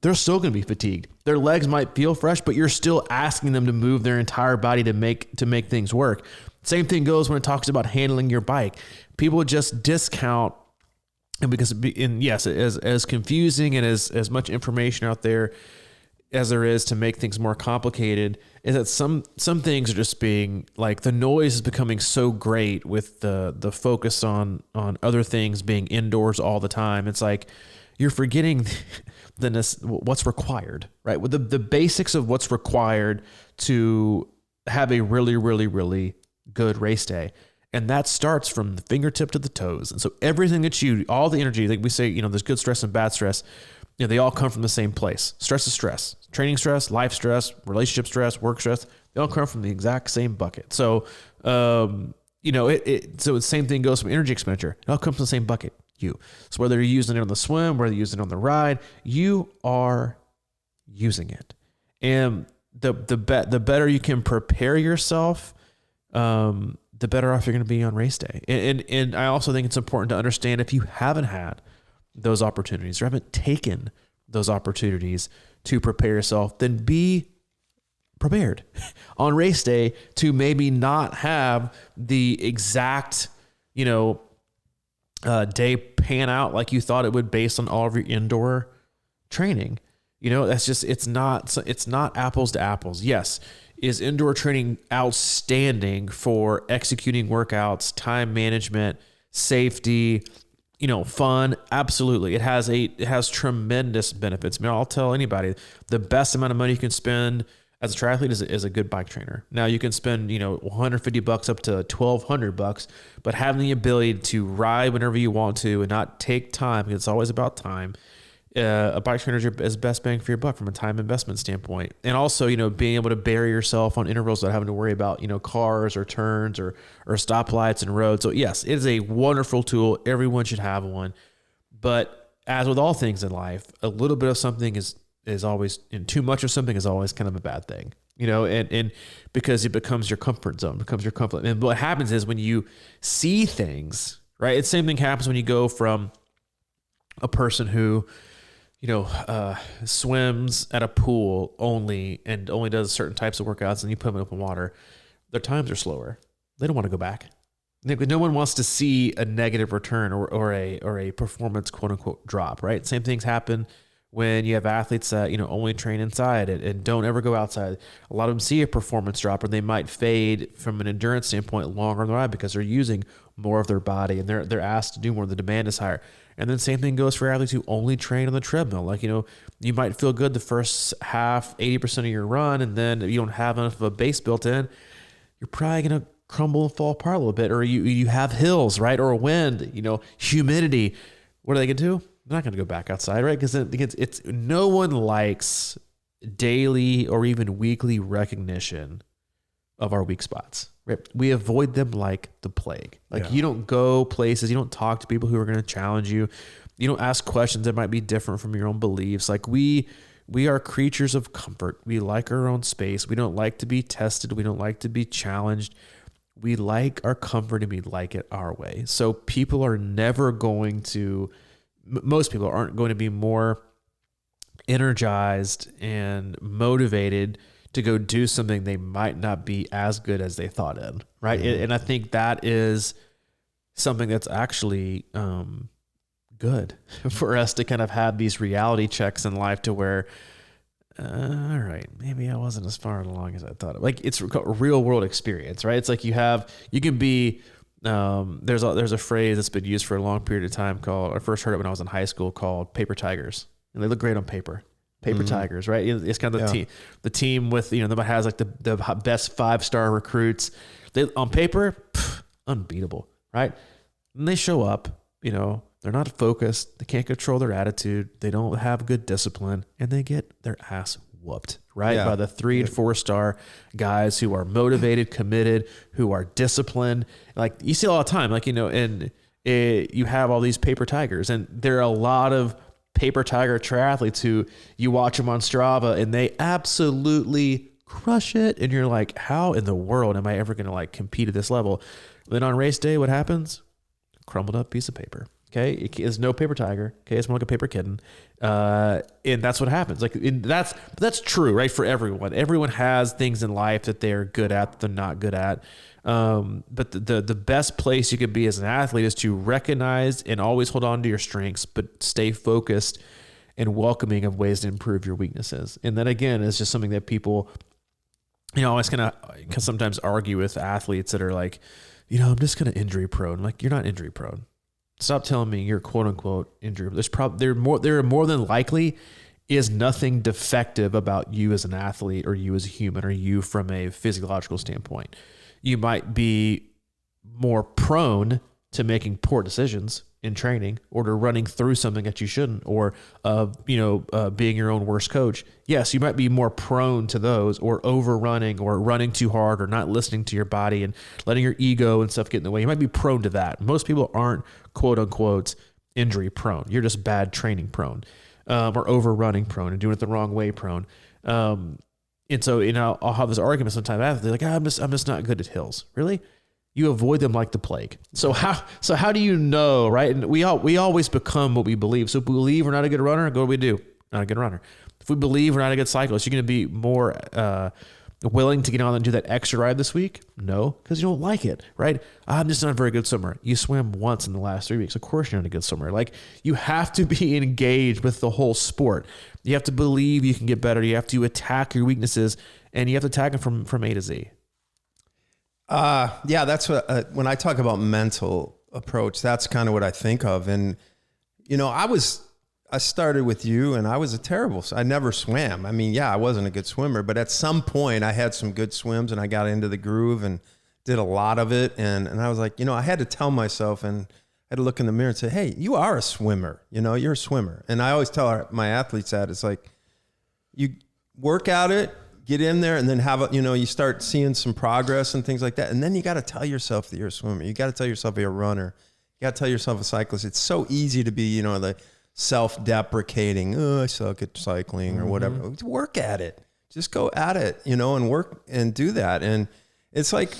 they're still gonna be fatigued. Their legs might feel fresh, but you're still asking them to move their entire body to make things work. Same thing goes when it talks about handling your bike. People just discount. And because, yes, as confusing and as much information out there as there is to make things more complicated, is that some things are just being like, the noise is becoming so great with the focus on other things being indoors all the time. It's like you're forgetting what's required, right? With the basics of what's required to have a really, really, really good race day. And that starts from the fingertip to the toes. And so everything that all the energy, like we say, there's good stress and bad stress, they all come from the same place. Stress is stress. Training stress, life stress, relationship stress, work stress, they all come from the exact same bucket. So, so the same thing goes from energy expenditure. It all comes from the same bucket, you. So whether you're using it on the swim, whether you're using it on the ride, you are using it. And the better you can prepare yourself, the better off you're going to be on race day. And I also think it's important to understand, if you haven't had those opportunities or haven't taken those opportunities to prepare yourself, then be prepared on race day to maybe not have the exact, day pan out like you thought it would based on all of your indoor training. That's just, it's not apples to apples. Yes. Is indoor training outstanding for executing workouts, time management, safety, fun? Absolutely. It has tremendous benefits. I mean, I'll tell anybody the best amount of money you can spend as a triathlete is a good bike trainer. Now you can spend, $150 up to $1,200, but having the ability to ride whenever you want to and not take time, because it's always about time. A bike trainer is best bang for your buck from a time investment standpoint. And also, being able to bury yourself on intervals without having to worry about, cars or turns or stoplights and roads. So yes, it is a wonderful tool. Everyone should have one. But as with all things in life, a little bit of something is always, and too much of something is always kind of a bad thing, and because it becomes your comfort zone, becomes your comfort. And what happens is when you see things, right? It's the same thing happens when you go from a person who, swims at a pool only and only does certain types of workouts, and you put them in open water. Their times are slower. They don't want to go back. No one wants to see a negative return or a performance quote unquote drop, right? Same things happen when you have athletes that, only train inside and don't ever go outside. A lot of them see a performance drop, or they might fade from an endurance standpoint longer in the ride because they're using more of their body and they're asked to do more. The demand is higher. And then same thing goes for athletes who only train on the treadmill. Like, you might feel good the first half, 80% of your run, and then if you don't have enough of a base built in, you're probably going to crumble and fall apart a little bit. Or you have hills, right? Or wind, humidity. What are they going to do? They're not going to go back outside, right? Because it's no one likes daily or even weekly recognition of our weak spots. Right? We avoid them like the plague. You don't go places, you don't talk to people who are going to challenge you. You don't ask questions that might be different from your own beliefs. Like we are creatures of comfort. We like our own space. We don't like to be tested. We don't like to be challenged. We like our comfort and we like it our way. So people are never going to, most people aren't going to be more energized and motivated to go do something they might not be as good as they thought in, right? Mm-hmm. And I think that is something that's actually good for us to kind of have these reality checks in life to where, all right, maybe I wasn't as far along as I thought. Like it's a real world experience, right? It's like you can be, there's a phrase that's been used for a long period of time called, I first heard it when I was in high school, called paper tigers. And they look great on paper. Paper tigers, right? It's kind of the team with, that has like the best 5-star recruits. They on paper, unbeatable, right? And they show up, they're not focused. They can't control their attitude. They don't have good discipline, and they get their ass whooped, right? By the 3 and 4-star guys who are motivated, committed, who are disciplined. Like you see all the time, you have all these paper tigers, and there are a lot of paper tiger triathletes who you watch them on Strava and they absolutely crush it. And you're like, how in the world am I ever going to compete at this level? Then on race day, what happens? Crumbled up piece of paper. Okay. It is no paper tiger. Okay. It's more like a paper kitten. And that's what happens. That's true, right? For everyone. Everyone has things in life that they're good at, that they're not good at. But the best place you could be as an athlete is to recognize and always hold on to your strengths, but stay focused and welcoming of ways to improve your weaknesses. And that again is just something that people, always kind of sometimes argue with athletes that are like, I'm just kind of injury prone. Like, you're not injury prone. Stop telling me you're quote unquote injury. There more than likely is nothing defective about you as an athlete or you as a human or you from a physiological standpoint. You might be more prone to making poor decisions in training or to running through something that you shouldn't, or, being your own worst coach. Yes, you might be more prone to those, or overrunning or running too hard or not listening to your body and letting your ego and stuff get in the way. You might be prone to that. Most people aren't quote unquote injury prone. You're just bad training prone, or overrunning prone and doing it the wrong way prone. And so, I'll have this argument sometimes after, they're like, I'm just not good at hills. Really? You avoid them like the plague. So how do you know, right? And we always become what we believe. So if we believe we're not a good runner, what do we do? Not a good runner. If we believe we're not a good cyclist, you're going to be more willing to get on and do that extra ride this week? No, because you don't like it, right? I'm just not a very good swimmer. You swam once in the last 3 weeks. Of course you're not a good swimmer. Like, you have to be engaged with the whole sport. You have to believe you can get better. You have to attack your weaknesses, and you have to attack them from A to Z. Yeah, that's what, when I talk about mental approach, that's kind of what I think of. And, you know, I started with you and I was I never swam. I mean, yeah, I wasn't a good swimmer, but at some point I had some good swims and I got into the groove and did a lot of it. And I was like, you know, I had to tell myself, and I had to look in the mirror and say, hey, you are a swimmer, you know, you're a swimmer. And I always tell my athletes that it's like, you work at it, get in there, and then you start seeing some progress and things like that. And then you got to tell yourself that you're a swimmer. You got to tell yourself you're a runner. You got to tell yourself a cyclist. It's so easy to be, you know, the self-deprecating. Oh, I suck at cycling or whatever. Work at it. Just go at it, you know, and work and do that. And it's like,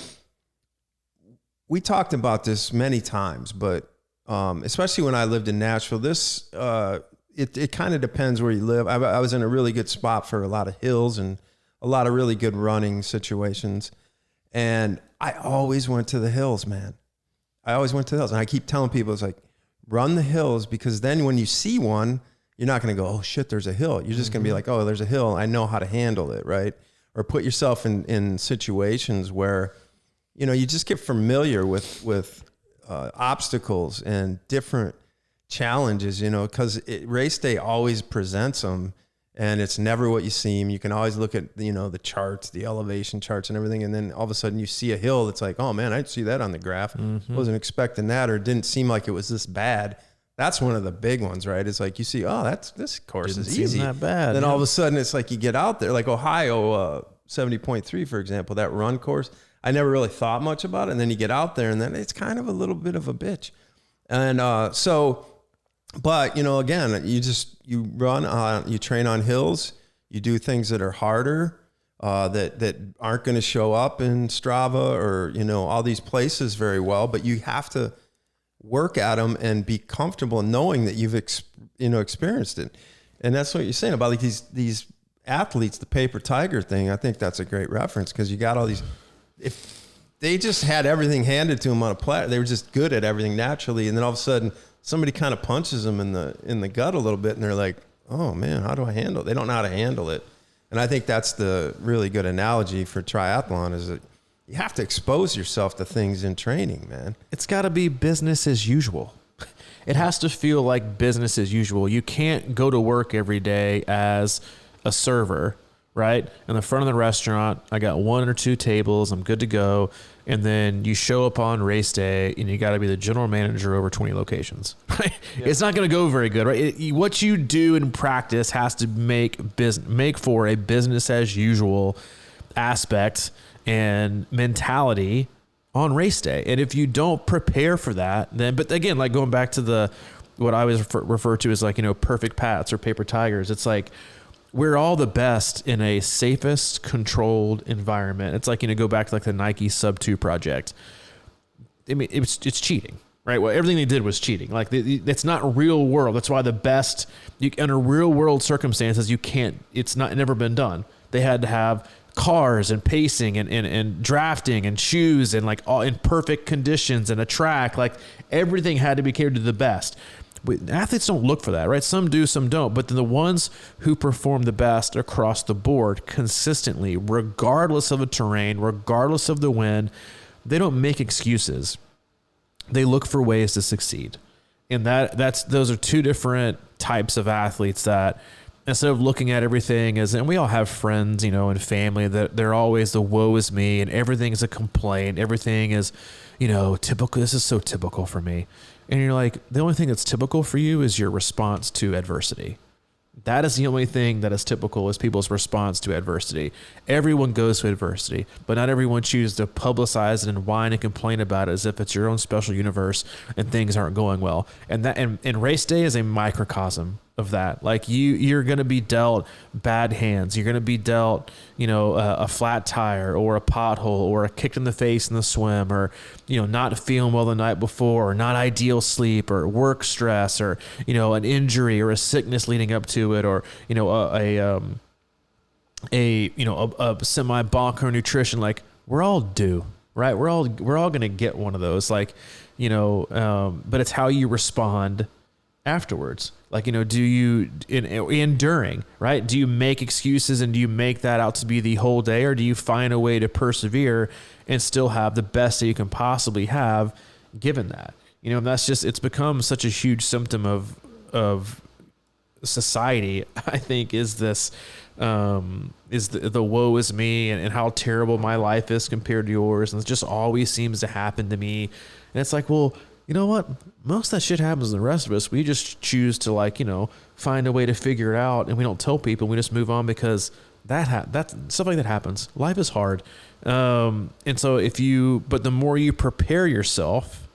we talked about this many times, but especially when I lived in Nashville, it kind of depends where you live. I was in a really good spot for a lot of hills and a lot of really good running situations. And I always went to the hills, man. I always went to the hills. And I keep telling people, it's like, run the hills, because then when you see one, you're not going to go, oh shit, there's a hill. You're just going to be like, oh, there's a hill. I know how to handle it. Right. Or put yourself in situations where, you know, you just get familiar with obstacles and different challenges, you know, because race day always presents them. And it's never what you seem. You can always look at, you know, the charts, the elevation charts and everything. And then all of a sudden you see a hill that's like, oh man, I didn't see that on the graph. Wasn't expecting that, or it didn't seem like it was this bad. That's one of the big ones, right? It's like you see, oh, this course is easy. Not bad. Then all of a sudden it's like you get out there, like Ohio 70.3, for example, that run course. I never really thought much about it. And then you get out there and then it's kind of a little bit of a bitch. And but, you know, again, you run on, you train on hills, you do things that are harder, that aren't going to show up in Strava or, you know, all these places very well, but you have to work at them and be comfortable knowing that you've, experienced it. And that's what you're saying about like these athletes, the paper tiger thing. I think that's a great reference, because you got all these, if they just had everything handed to them on a platter, they were just good at everything naturally. And then all of a sudden, somebody kind of punches them in the gut a little bit, and they're like, oh man, how do I handle it? They don't know how to handle it. And I think that's the really good analogy for triathlon, is that you have to expose yourself to things in training, man. It's got to be business as usual. It has to feel like business as usual. You can't go to work every day as a server, right? In the front of the restaurant, I got 1 or 2 tables, I'm good to go. And then you show up on race day and you got to be the general manager over 20 locations, right? Yeah. It's not going to go very good, right? What you do in practice has to make for a business as usual aspect and mentality on race day. And if you don't prepare for that, then, but again, like going back to what I always refer to as like, you know, perfect Pats or paper tigers, it's like, we're all the best in a safest, controlled environment. It's like, you know, go back to like the Nike Sub 2 project. I mean, it's cheating, right? Well, everything they did was cheating. Like, it's not real world. That's why the best, under real world circumstances, it's never been done. They had to have cars and pacing and drafting and shoes and like all in perfect conditions and a track. Like, everything had to be catered to the best. Athletes don't look for that, right? Some do, some don't. But then the ones who perform the best across the board consistently, regardless of the terrain, regardless of the wind, they don't make excuses. They look for ways to succeed. And those are 2 different types of athletes that, instead of looking at everything as, and we all have friends, you know, and family that they're always the woe is me and everything is a complaint. Everything is, you know, typical. This is so typical for me. And you're like, the only thing that's typical for you is your response to adversity. That is the only thing that is typical, is people's response to adversity. Everyone goes through adversity, but not everyone chooses to publicize it and whine and complain about it as if it's your own special universe and things aren't going well. And race day is a microcosm of that. Like you're going to be dealt bad hands. You're going to be dealt, you know, a flat tire or a pothole or a kick in the face in the swim, or, you know, not feeling well the night before, or not ideal sleep, or work stress, or, you know, an injury or a sickness leading up to it, or, you know, a semi bonker nutrition, like we're all due, right? We're all going to get one of those, like, but it's how you respond afterwards. Like, do you enduring, right? Do you make excuses and do you make that out to be the whole day, or do you find a way to persevere and still have the best that you can possibly have given that? And that's just, it's become such a huge symptom of society, I think, is this, is the woe is me and how terrible my life is compared to yours. And it just always seems to happen to me. And it's like, well, you know what? Most of that shit happens to the rest of us. We just choose to find a way to figure it out, and we don't tell people. We just move on because that stuff like that happens. Life is hard. And so but the more you prepare yourself,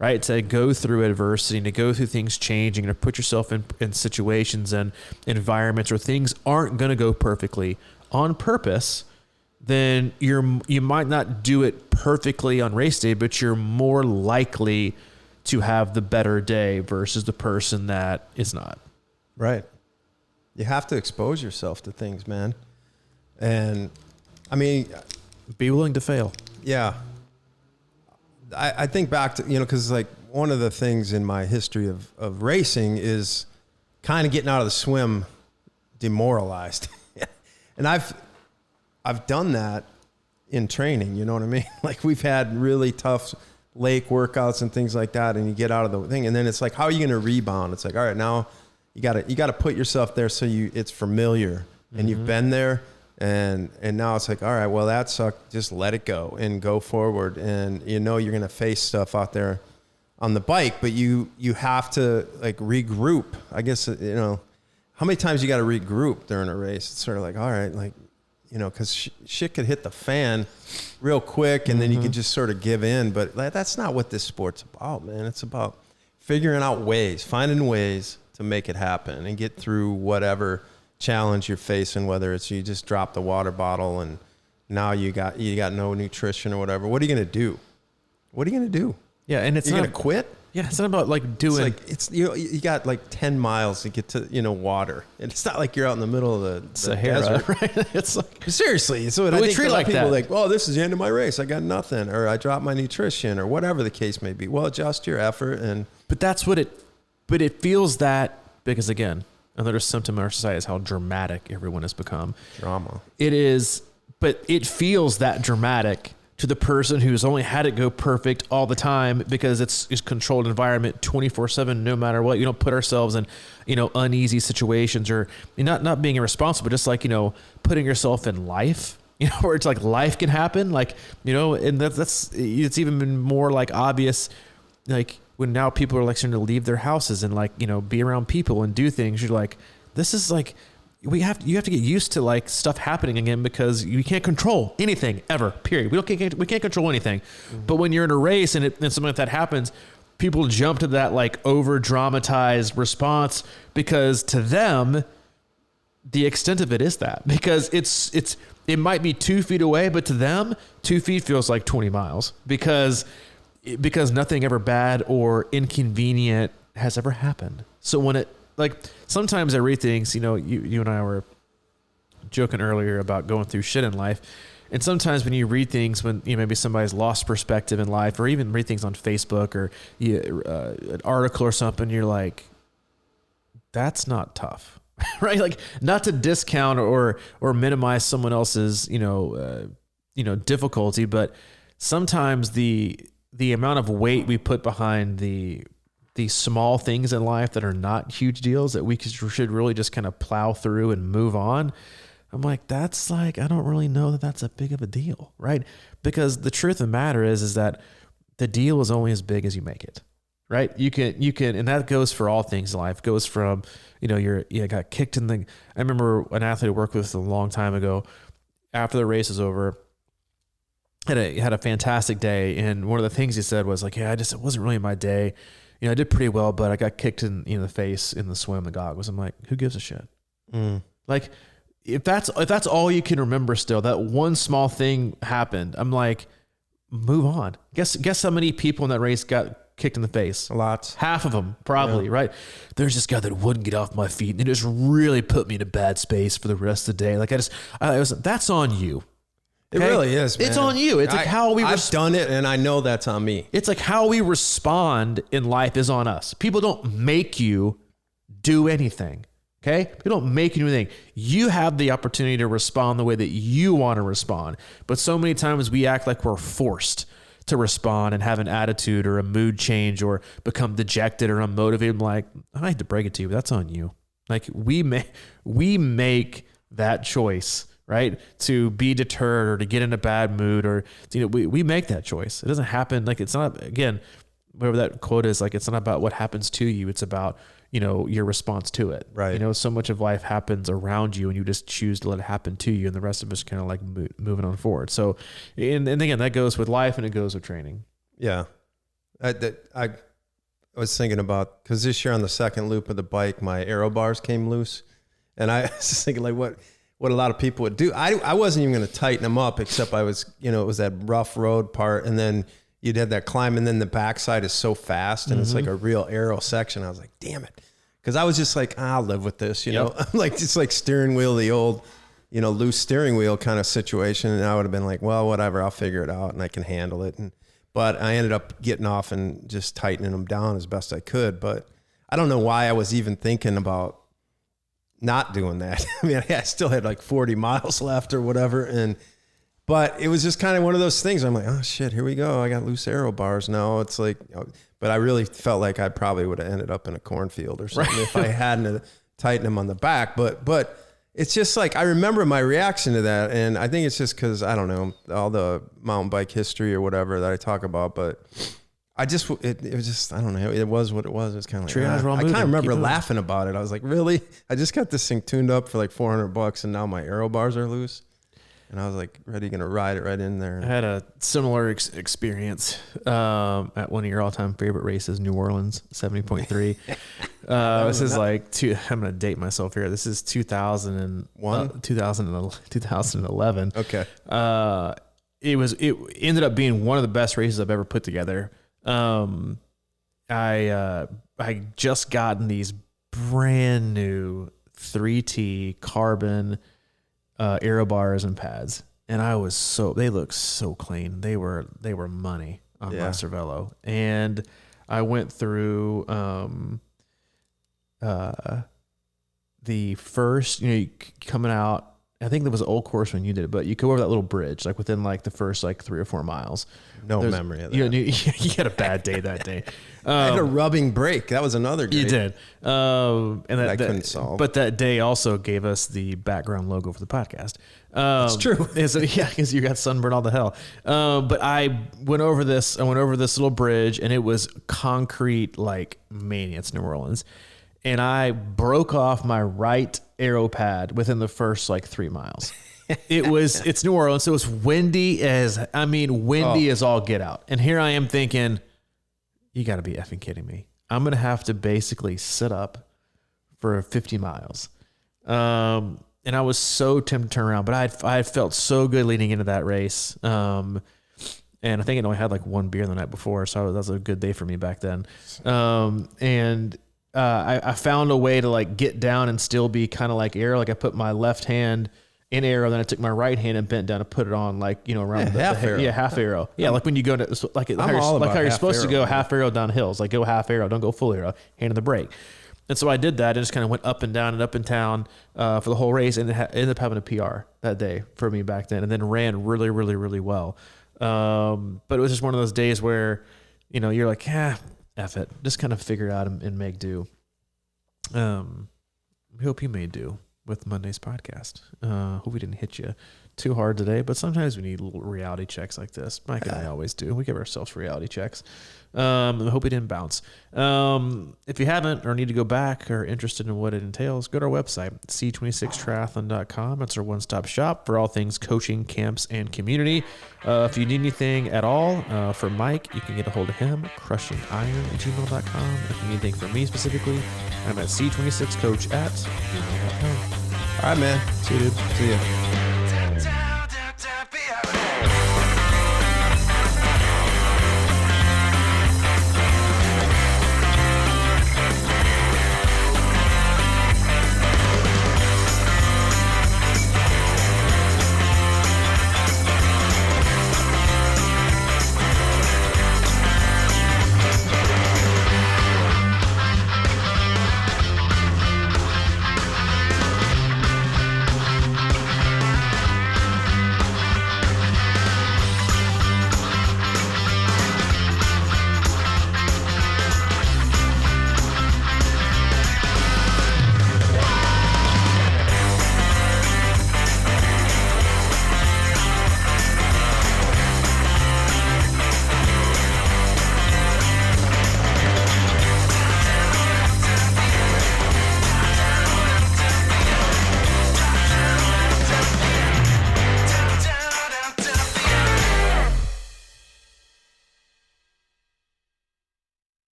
right, to go through adversity, to go through things changing, to put yourself in situations and environments where things aren't going to go perfectly on purpose, then you might not do it perfectly on race day, but you're more likely to have the better day versus the person that is not. Right. You have to expose yourself to things, man. And I mean, be willing to fail. Yeah. I think back to, because like one of the things in my history of racing is kind of getting out of the swim demoralized. And I've done that in training, you know what I mean? Like we've had really tough lake workouts and things like that, and you get out of the thing, and then it's like, how are you going to rebound? It's like, all right, now you got to put yourself there so it's familiar, and you've been there, and now it's like, all right, well that sucked, just let it go and go forward, and you're going to face stuff out there on the bike, but you have to like regroup. I guess how many times you got to regroup during a race? It's sort of like, all right, like, because shit could hit the fan real quick, and then you could just sort of give in. But that's not what this sport's about, man. It's about figuring out ways, finding ways to make it happen and get through whatever challenge you're facing, whether it's you just dropped the water bottle and now you got no nutrition or whatever. What are you going to do? What are you going to do? Yeah, and it's you're going to quit? Yeah, it's not about like doing. You got like 10 miles to get to water. And it's not like you're out in the middle of the Sahara, desert. right? It's like seriously. So we treat like people that. Like, oh, this is the end of my race. I got nothing, or I dropped my nutrition, or whatever the case may be. Well, adjust your effort, and but that's what it. But it feels that because again, another symptom of our society is how dramatic everyone has become. Drama. It is, but it feels that dramatic to the person who's only had it go perfect all the time because it's controlled environment 24/7, no matter what. You don't put ourselves in, uneasy situations, or not being irresponsible, just like, putting yourself in life, where it's like life can happen. Like, and that's, it's even been more like obvious, like when now people are like starting to leave their houses and like, be around people and do things. You're like, this is like, you have to get used to like stuff happening again because you can't control anything ever, period. We can't control anything. But when you're in a race and something like that happens, people jump to that like over dramatized response because to them, the extent of it is that because it might be 2 feet away, but to them 2 feet feels like 20 miles because nothing ever bad or inconvenient has ever happened. So when it, like sometimes I read things, you and I were joking earlier about going through shit in life. And sometimes when you read things, when maybe somebody's lost perspective in life, or even read things on Facebook or an article or something, you're like, that's not tough, right? Like not to discount or minimize someone else's, difficulty, but sometimes the amount of weight we put behind the small things in life that are not huge deals that we should really just kind of plow through and move on. I'm like, that's like, I don't really know that that's a big of a deal, right? Because the truth of the matter is that the deal is only as big as you make it, right? You can, and that goes for all things in life. It goes from, you got kicked in the, I remember an athlete I worked with a long time ago, after the race was over, had a fantastic day. And one of the things he said was like, yeah, it wasn't really my day. I did pretty well, but I got kicked in the face in the swim, the goggles. I'm like, who gives a shit? Like, if that's all you can remember still, that one small thing happened, I'm like, move on. Guess how many people in that race got kicked in the face. Lots. Half of them, probably, right? There's this guy that wouldn't get off my feet, and it just really put me in a bad space for the rest of the day. Like that's on you. Okay? It really is, man. It's on you. It's like how we... I've done it, and I know that's on me. It's like how we respond in life is on us. People don't make you do anything, okay? People don't make you do anything. You have the opportunity to respond the way that you want to respond. But so many times we act like we're forced to respond and have an attitude or a mood change or become dejected or unmotivated. I'm like, I hate to break it to you, but that's on you. Like we make that choice, right? To be deterred or to get in a bad mood or, we make that choice. It doesn't happen. Like it's not, again, whatever that quote is, like, it's not about what happens to you. It's about, your response to it. Right. So much of life happens around you and you just choose to let it happen to you. And the rest of us kind of like moving on forward. So, and again, that goes with life and it goes with training. Yeah. I was thinking about, cause this year on the second loop of the bike, my aero bars came loose and I was just thinking like what a lot of people would do. I wasn't even going to tighten them up except I was, it was that rough road part. And then you'd have that climb and then the backside is so fast and it's like a real aero section. I was like, damn it. Cause I was just like, I'll live with this, know, like just like steering wheel, the old, loose steering wheel kind of situation. And I would have been like, well, whatever, I'll figure it out and I can handle it. But I ended up getting off and just tightening them down as best I could. But I don't know why I was even thinking about not doing that. I mean, I still had like 40 miles left or whatever. But it was just kind of one of those things. I'm like, oh shit, here we go. I got loose aero bars now. It's like, but I really felt like I probably would have ended up in a cornfield or something if I hadn't tightened them on the back. But it's just like, I remember my reaction to that. And I think it's just cause I don't know, all the mountain bike history or whatever that I talk about, but it was just, I don't know. It was what it was. It was kind of like, I kind of remember laughing about it. I was like, really? I just got this thing tuned up for like $400 and now my aero bars are loose. And I was like, ready, going to ride it right in there. I had a similar experience at one of your all-time favorite races, New Orleans, 70.3. This is like, I'm going to date myself here. This is 2001? 2011. Okay. It ended up being one of the best races I've ever put together. I just gotten these brand new 3T carbon aero bars and pads, and they look so clean. They were money on my Cervelo, and I went through the first, coming out. I think there was an old course when you did it, but you go over that little bridge, like within like the first like 3 or 4 miles. There's memory of that. You had a bad day that day. I had a rubbing brake. That was another great. You did. And I couldn't solve. But that day also gave us the background logo for the podcast. It's true. Because you got sunburned all the hell. But I went over this little bridge and it was concrete like mania. It's New Orleans. And I broke off my right aero pad within the first like 3 miles. It's New Orleans, so it's windy as all get out. And here I am thinking, you got to be effing kidding me. I'm going to have to basically sit up for 50 miles. And I was so tempted to turn around, but I had felt so good leading into that race. And I think I only had like 1 beer the night before, so that was a good day for me back then. I found a way to like get down and still be kind of like aero. Like I put my left hand in aero, then I took my right hand and bent down to put it on like, around half aero. Yeah, half aero. Yeah, like when you go to like how you're supposed to go half aero down hills. Like go half aero, don't go full aero, hand on the brake. And so I did that and just kind of went up and down for the whole race, and ended up having a PR that day for me back then, and then ran really, really, really well. But it was just one of those days where, you're like, F it. Just kind of figure it out and make do. We hope you made do with Monday's podcast. Hope we didn't hit you too hard today, but sometimes we need little reality checks like this. Mike and I always do. We give ourselves reality checks. I hope we didn't bounce. If you haven't or need to go back or interested in what it entails, go to our website, C26Triathlon.com. It's our one-stop shop for all things coaching, camps, and community. If you need anything at all from Mike, you can get a hold of him, crushingiron@gmail.com. If you need anything from me specifically, I'm at C26Coach@gmail.com. All right, man. See you, dude. See ya.